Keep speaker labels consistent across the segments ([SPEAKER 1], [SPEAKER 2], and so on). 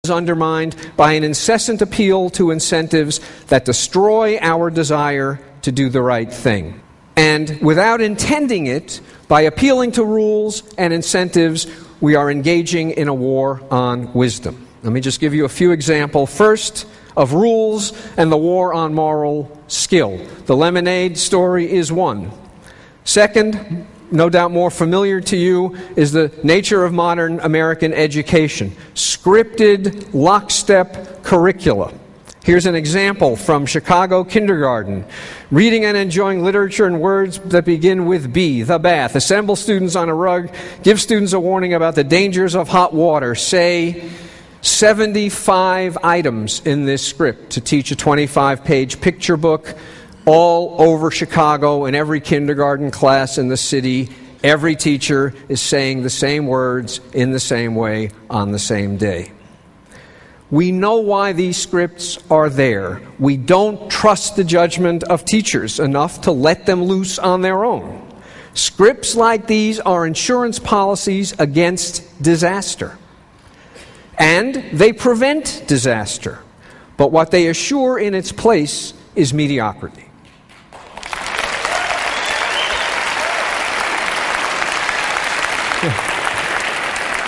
[SPEAKER 1] is undermined by an incessant appeal to incentives that destroy our desire to do the right thing. And without intending it, by appealing to rules and incentives, we are engaging in a war on wisdom. Let me just give you a few examples. First, of rules and the war on moral skill. The lemonade story is one. Second, no doubt more familiar to you, is the nature of modern American education. Scripted, lockstep curricula. Here's an example from Chicago kindergarten. Reading and enjoying literature and words that begin with B, the bath. Assemble students on a rug. Give students a warning about the dangers of hot water. Say 75 items in this script to teach a 25-page picture book all over Chicago in every kindergarten class in the city. Every teacher is saying the same words in the same way on the same day. We know why these scripts are there. We don't trust the judgment of teachers enough to let them loose on their own. Scripts like these are insurance policies against disaster. And they prevent disaster. But what they assure in its place is mediocrity.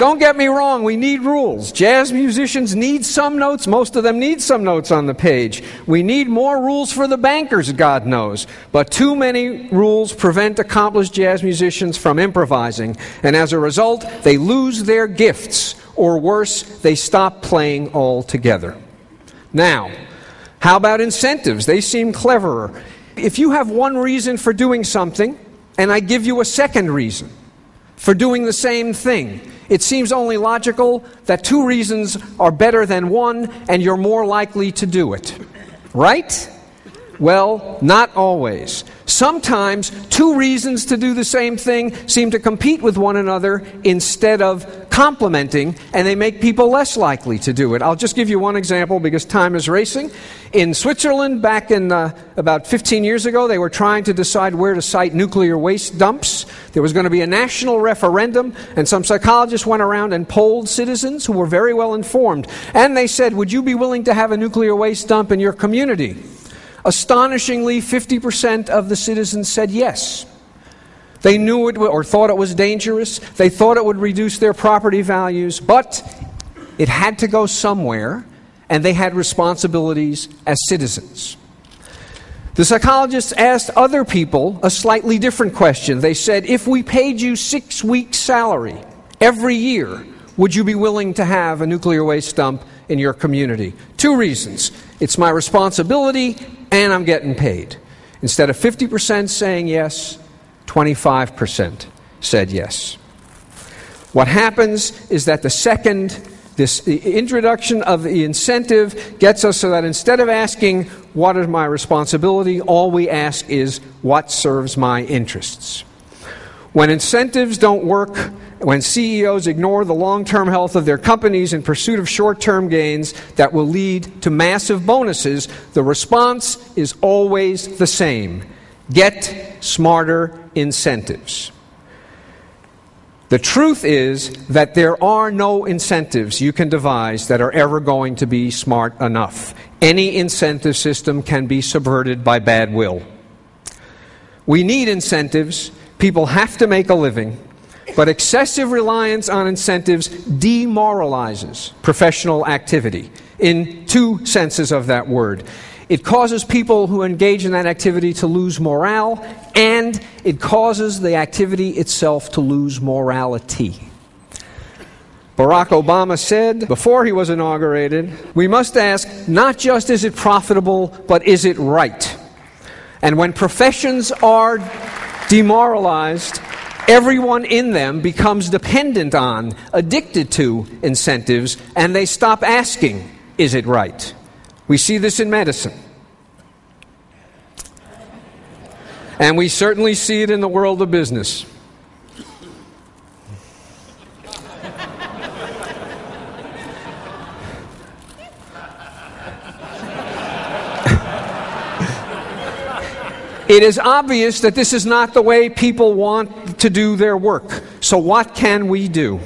[SPEAKER 1] Don't get me wrong, we need rules. Jazz musicians need some notes. Most of them need some notes on the page. We need more rules for the bankers, God knows. But too many rules prevent accomplished jazz musicians from improvising. And as a result, they lose their gifts. Or worse, they stop playing altogether. Now, how about incentives? They seem cleverer. If you have one reason for doing something, and I give you a second reason for doing the same thing, it seems only logical that two reasons are better than one, and you're more likely to do it. Right? Well, not always. Sometimes two reasons to do the same thing seem to compete with one another instead of complementing, and they make people less likely to do it. I'll just give you one example because time is racing. In Switzerland, back in about 15 years ago, they were trying to decide where to site nuclear waste dumps. There was going to be a national referendum, and some psychologists went around and polled citizens who were very well informed. And they said, would you be willing to have a nuclear waste dump in your community? Astonishingly, 50% of the citizens said yes. They knew it or thought it was dangerous. They thought it would reduce their property values, but it had to go somewhere, and they had responsibilities as citizens. The psychologists asked other people a slightly different question. They said, if we paid you 6 weeks' salary every year, would you be willing to have a nuclear waste dump in your community? Two reasons. It's my responsibility, and I'm getting paid. Instead of 50% saying yes, 25% said yes. What happens is that the introduction of the incentive gets us so that instead of asking, what is my responsibility, all we ask is, what serves my interests? When incentives don't work, when CEOs ignore the long-term health of their companies in pursuit of short-term gains that will lead to massive bonuses, the response is always the same. Get smarter incentives. The truth is that there are no incentives you can devise that are ever going to be smart enough. Any incentive system can be subverted by bad will. We need incentives. People have to make a living. But excessive reliance on incentives demoralizes professional activity in two senses of that word. It causes people who engage in that activity to lose morale, and it causes the activity itself to lose morality. Barack Obama said before he was inaugurated, we must ask not just is it profitable, but is it right? And when professions are demoralized, everyone in them becomes dependent on, addicted to incentives, and they stop asking, is it right? We see this in medicine. And we certainly see it in the world of business. It is obvious that this is not the way people want to do their work. So what can we do?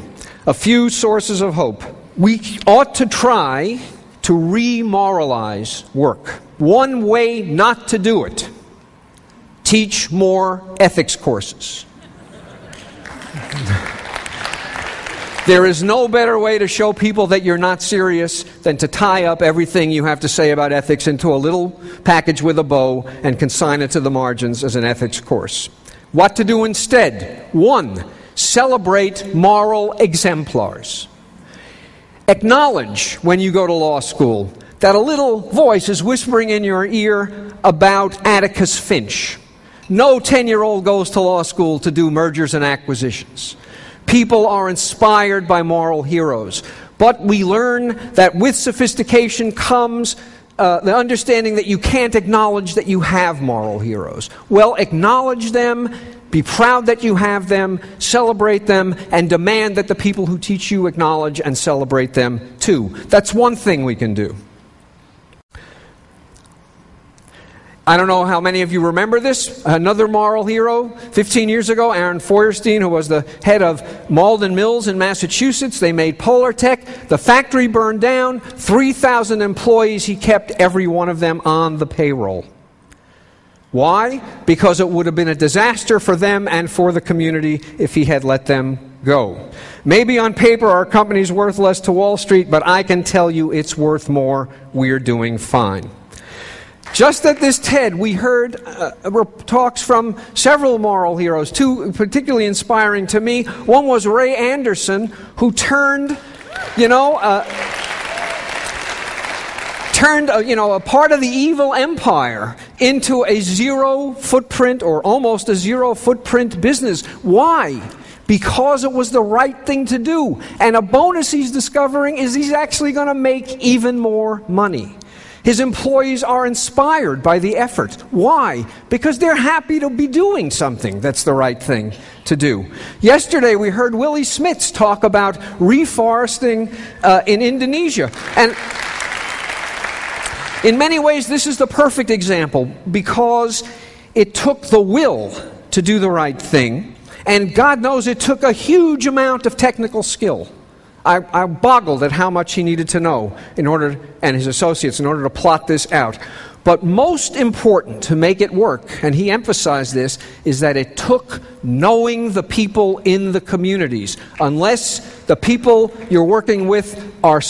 [SPEAKER 1] A few sources of hope. We ought to try to remoralize work. One way not to do it: teach more ethics courses. There is no better way to show people that you're not serious than to tie up everything you have to say about ethics into a little package with a bow and consign it to the margins as an ethics course. What to do instead? 1, celebrate moral exemplars. Acknowledge when you go to law school that a little voice is whispering in your ear about Atticus Finch. No 10-year-old goes to law school to do mergers and acquisitions. People are inspired by moral heroes. But we learn that with sophistication comes the understanding that you can't acknowledge that you have moral heroes. Well, acknowledge them, be proud that you have them, celebrate them, and demand that the people who teach you acknowledge and celebrate them too. That's one thing we can do. I don't know how many of you remember this. Another moral hero, 15 years ago, Aaron Feuerstein, who was the head of Malden Mills in Massachusetts. They made Polartec. The factory burned down. 3,000 employees. He kept every one of them on the payroll. Why? Because it would have been a disaster for them and for the community if he had let them go. Maybe on paper our company's worth less to Wall Street, but I can tell you it's worth more. We're doing fine. Just at this TED, we heard talks from several moral heroes, two particularly inspiring to me. One was Ray Anderson, who turned a part of the evil empire into a zero footprint or almost a zero footprint business. Why? Because it was the right thing to do. And a bonus he's discovering is he's actually going to make even more money. His employees are inspired by the effort. Why? Because they're happy to be doing something that's the right thing to do. Yesterday we heard Willie Smits talk about reforesting in Indonesia. And in many ways this is the perfect example because it took the will to do the right thing. And God knows it took a huge amount of technical skill. I boggled at how much he needed to know and his associates in order to plot this out. But most important to make it work, and he emphasized this, is that it took knowing the people in the communities. Unless the people you're working with are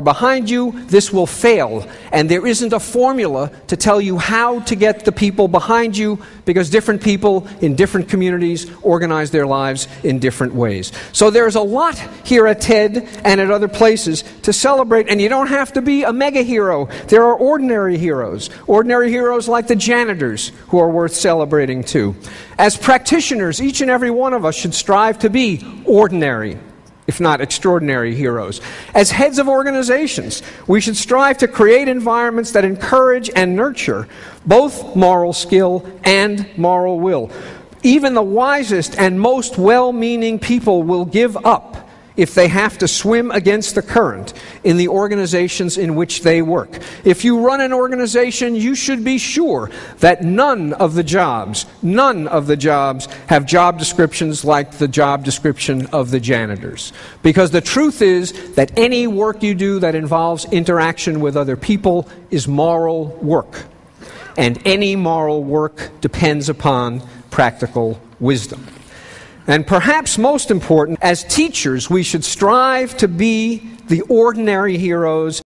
[SPEAKER 1] behind you, this will fail. And there isn't a formula to tell you how to get the people behind you because different people in different communities organize their lives in different ways. So there's a lot here at TED and at other places to celebrate, and you don't have to be a mega hero. There are ordinary heroes like the janitors who are worth celebrating too. As practitioners, each and every one of us should strive to be ordinary, if not extraordinary heroes. As heads of organizations, we should strive to create environments that encourage and nurture both moral skill and moral will. Even the wisest and most well-meaning people will give up if they have to swim against the current in the organizations in which they work. If you run an organization, you should be sure that none of the jobs have job descriptions like the job description of the janitors. Because the truth is that any work you do that involves interaction with other people is moral work. And any moral work depends upon practical wisdom. And perhaps most important, as teachers, we should strive to be the ordinary heroes